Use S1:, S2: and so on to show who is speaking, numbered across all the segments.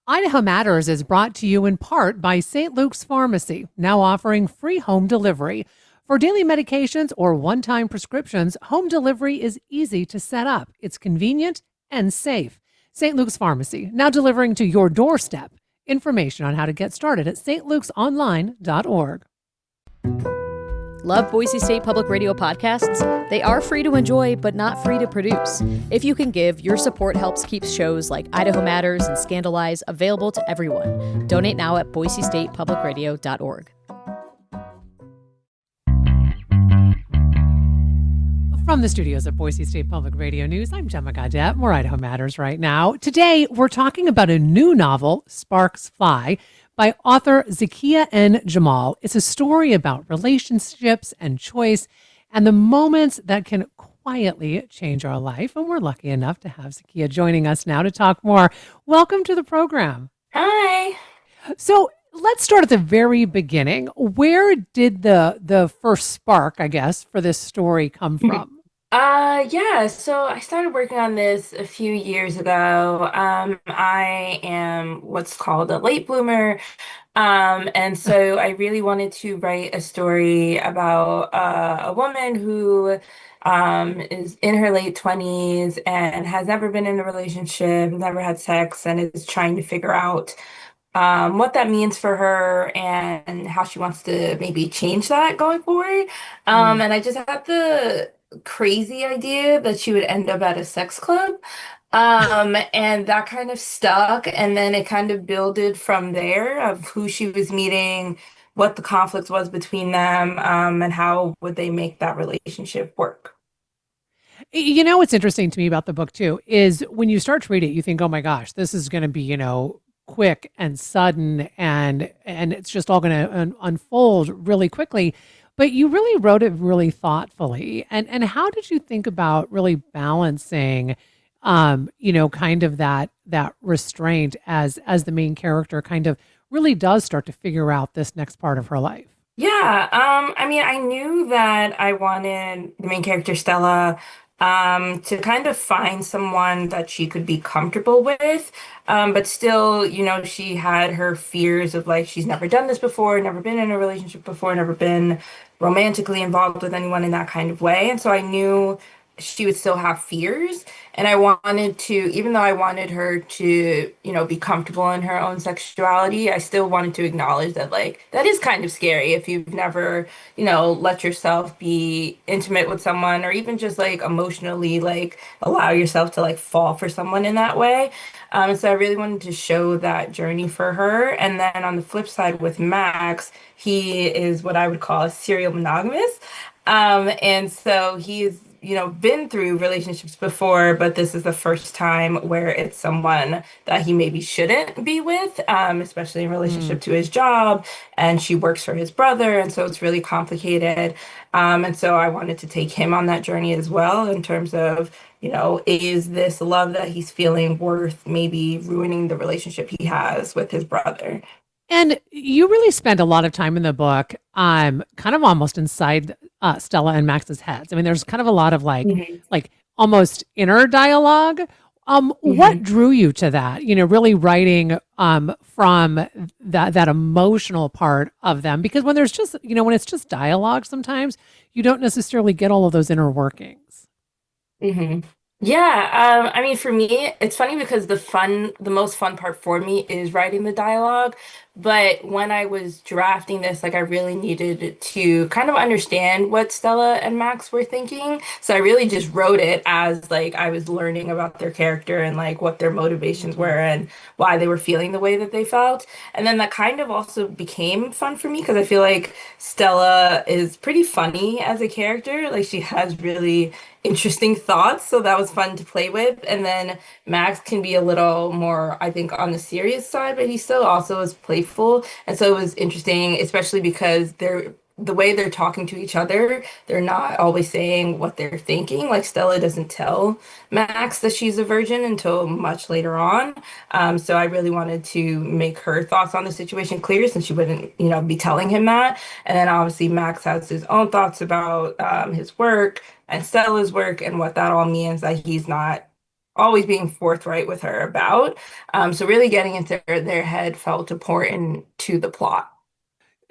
S1: Idaho Matters is brought to you in part by St. Luke's Pharmacy, now offering free home delivery. For daily medications or one time prescriptions, home delivery is easy to set up. It's convenient and safe. St. Luke's Pharmacy, now delivering to your doorstep. Information on how to get started at stlukesonline.org.
S2: Love Boise State Public Radio podcasts? They are free to enjoy, but not free to produce. If you can give, your support helps keep shows like Idaho Matters and Scandalize available to everyone. Donate now at boisestatepublicradio.org.
S1: From the studios of Boise State Public Radio News, I'm Gemma Gaudette. More Idaho Matters right now. Today, we're talking about a new novel, Sparks Fly, by author Zakiya N. Jamal. It's a story about relationships and choice and the moments that can quietly change our life. And we're lucky enough to have Zakiya joining us now to talk more. Welcome to the program.
S3: Hi.
S1: So let's start at the very beginning. Where did the first spark, I guess, for this story come from?
S3: Yeah, so I started working on this a few years ago. I am what's called a late bloomer. And so I really wanted to write a story about a woman who is in her late 20s and has never been in a relationship, never had sex, and is trying to figure out what that means for her and how she wants to maybe change that going forward. And I just had the crazy idea that she would end up at a sex club. And that kind of stuck. And then it kind of builded from there of who she was meeting, what the conflict was between them, and how would they make that relationship work.
S1: You know what's interesting to me about the book too is when you start to read it, you think, "Oh my gosh, this is going to be quick and sudden, and it's just all going to unfold really quickly." But you really wrote it really thoughtfully. And how did you think about really balancing, kind of that restraint as the main character kind of really does start to figure out this next part of her life?
S3: Yeah, I mean, I knew that I wanted the main character, Stella, to kind of find someone that she could be comfortable with. But still, she had her fears of like, she's never done this before, never been in a relationship before, never been romantically involved with anyone in that kind of way. And so I knew she would still have fears. And I wanted to, even though I wanted her to, be comfortable in her own sexuality, I still wanted to acknowledge that, like, that is kind of scary if you've never, let yourself be intimate with someone or even just like emotionally, like, allow yourself to like fall for someone in that way. So I really wanted to show that journey for her. And then on the flip side with Max, he is what I would call a serial monogamous. And so he's been through relationships before, but this is the first time where it's someone that he maybe shouldn't be with, especially in relationship to his job. And she works for his brother, and so it's really complicated. And so I wanted to take him on that journey as well in terms of, is this love that he's feeling worth maybe ruining the relationship he has with his brother?
S1: And you really spend a lot of time in the book, kind of almost inside Stella and Max's heads. I mean, there's kind of a lot of
S3: Hmm.
S1: like almost inner dialogue. What
S3: Hmm.
S1: drew you to that? Really writing from that emotional part of them, because when there's just when it's just dialogue, sometimes you don't necessarily get all of those inner workings.
S3: Hmm. Yeah, I mean, for me, it's funny because the most fun part for me is writing the dialogue. But when I was drafting this, like, I really needed to kind of understand what Stella and Max were thinking. So I really just wrote it as like I was learning about their character and like what their motivations
S1: Mhm.
S3: were and why they were feeling the way that they felt. And then that kind of also became fun for me because I feel like Stella is pretty funny as a character. Like, she has really interesting thoughts, so that was fun to play with. And then Max can be a little more, I think, on the serious side, but he still also is playful. And so it was interesting, especially because the way they're talking to each other, they're not always saying what they're thinking. Like, Stella doesn't tell Max that she's a virgin until much later on. So I really wanted to make her thoughts on the situation clear since she wouldn't, be telling him that. And then obviously Max has his own thoughts about his work and Stella's work and what that all means that he's not always being forthright with her about. So really getting into their head felt important to the plot.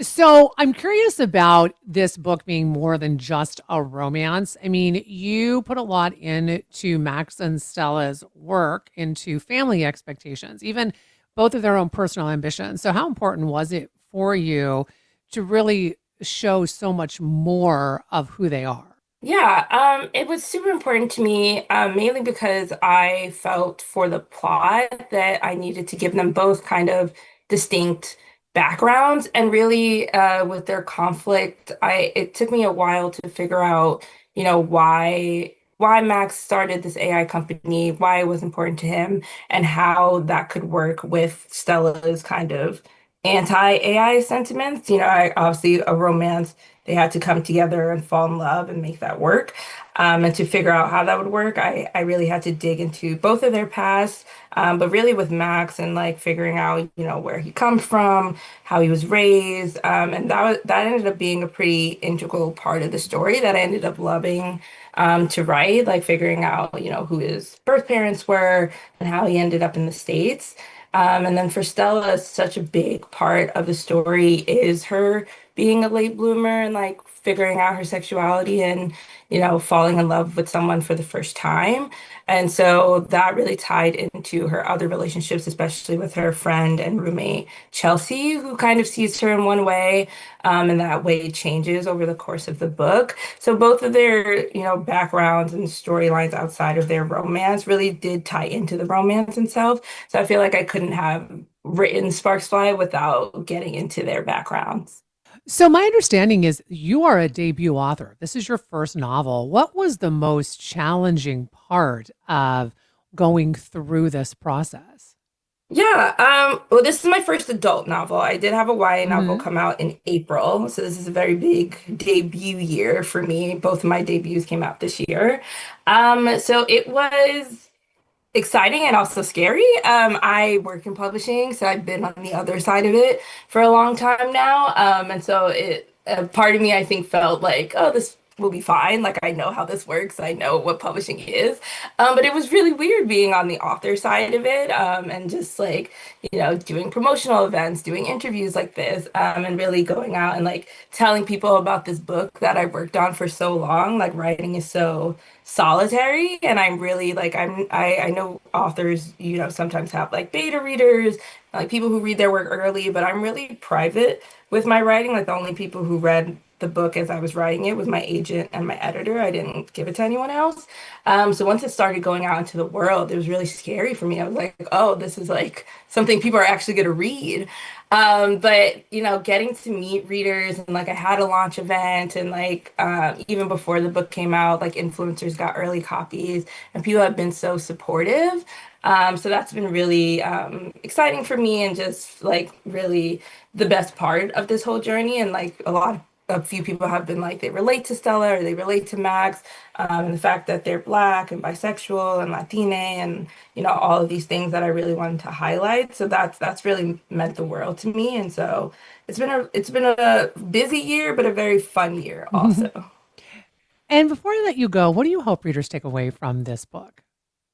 S1: So I'm curious about this book being more than just a romance. I mean, you put a lot into Max and Stella's work, into family expectations, even both of their own personal ambitions. So how important was it for you to really show so much more of who they are?
S3: Yeah, it was super important to me, mainly because I felt for the plot that I needed to give them both kind of distinct backgrounds, and really, with their conflict, it took me a while to figure out, why Max started this AI company, why it was important to him, and how that could work with Stella's kind of anti-AI sentiments. Obviously a romance, they had to come together and fall in love and make that work. And to figure out how that would work, I really had to dig into both of their past, but really with Max and like figuring out, where he comes from, how he was raised, and that ended up being a pretty integral part of the story that I ended up loving to write, like figuring out, who his birth parents were and how he ended up in the States. And then for Stella, such a big part of the story is her being a late bloomer and like figuring out her sexuality and, falling in love with someone for the first time. And so that really tied into her other relationships, especially with her friend and roommate, Chelsea, who kind of sees her in one way, and that way changes over the course of the book. So both of their, backgrounds and storylines outside of their romance really did tie into the romance itself. So I feel like I couldn't have written Sparks Fly without getting into their backgrounds.
S1: So my understanding is you are a debut author. This is your first novel. What was the most challenging part of going through this process?
S3: Yeah, well, this is my first adult novel. I did have a YA novel
S1: Hmm.
S3: come out in April, so this is a very big debut year for me. Both of my debuts came out this year. So it was exciting and also scary. I work in publishing, so I've been on the other side of it for a long time now. And so part of me, I think, felt like, oh, this will be fine. Like, I know how this works. I know what publishing is. But it was really weird being on the author side of it, and just like, doing promotional events, doing interviews like this, and really going out and like telling people about this book that I worked on for so long. Like, writing is so solitary, and I'm really like I know authors, sometimes have like beta readers, like people who read their work early, but I'm really private with my writing. Like, the only people who read the book as I was writing it was my agent and my editor. I didn't give it to anyone else. So once it started going out into the world, it was really scary for me. I was like, oh, this is like something people are actually going to read. But getting to meet readers, and like I had a launch event, and like even before the book came out, like influencers got early copies, and people have been so supportive. So that's been really exciting for me, and just like really the best part of this whole journey. And like a few people have been like they relate to Stella or they relate to Max, and the fact that they're Black and bisexual and Latine, and all of these things that I really wanted to highlight. So that's really meant the world to me. And so it's been a busy year, but a very fun year also.
S1: And before I let you go, what do you hope readers take away from this book?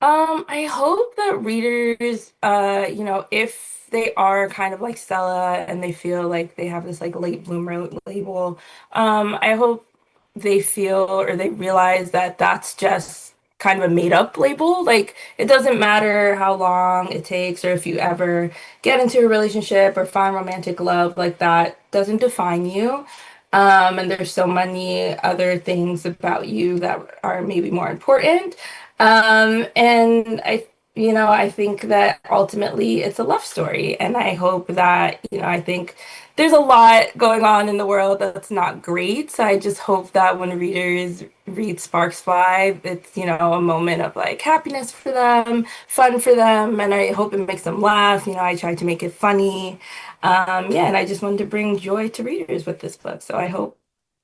S3: I hope that readers, if they are kind of like Stella and they feel like they have this like late bloomer label, I hope they feel or they realize that that's just kind of a made up label. Like, it doesn't matter how long it takes, or if you ever get into a relationship or find romantic love, like that doesn't define you. And there's so many other things about you that are maybe more important. And I think that ultimately it's a love story. And I hope that, I think there's a lot going on in the world that's not great. So I just hope that when readers read Sparks Fly, it's, a moment of like happiness for them, fun for them. And I hope it makes them laugh. I tried to make it funny. Yeah, and I just wanted to bring joy to readers with this book. So I hope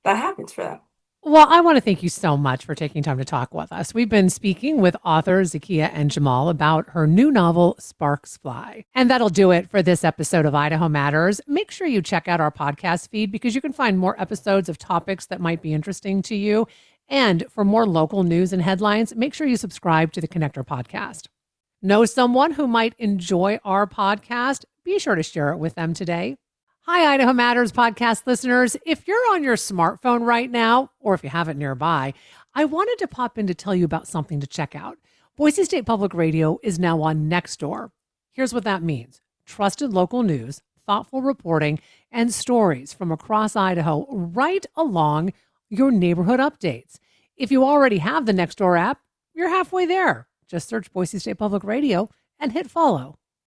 S3: that happens for them.
S1: Well, I want to thank you so much for taking time to talk with us. We've been speaking with author Zakiya N. Jamal about her new novel, Sparks Fly. And that'll do it for this episode of Idaho Matters. Make sure you check out our podcast feed because you can find more episodes of topics that might be interesting to you. And for more local news and headlines, make sure you subscribe to the Connector podcast. Know someone who might enjoy our podcast? Be sure to share it with them today. Hi, Idaho Matters podcast listeners. If you're on your smartphone right now, or if you have it nearby, I wanted to pop in to tell you about something to check out. Boise State Public Radio is now on Nextdoor. Here's what that means. Trusted local news, thoughtful reporting, and stories from across Idaho right along your neighborhood updates. If you already have the Nextdoor app, you're halfway there. Just search Boise State Public Radio and hit follow.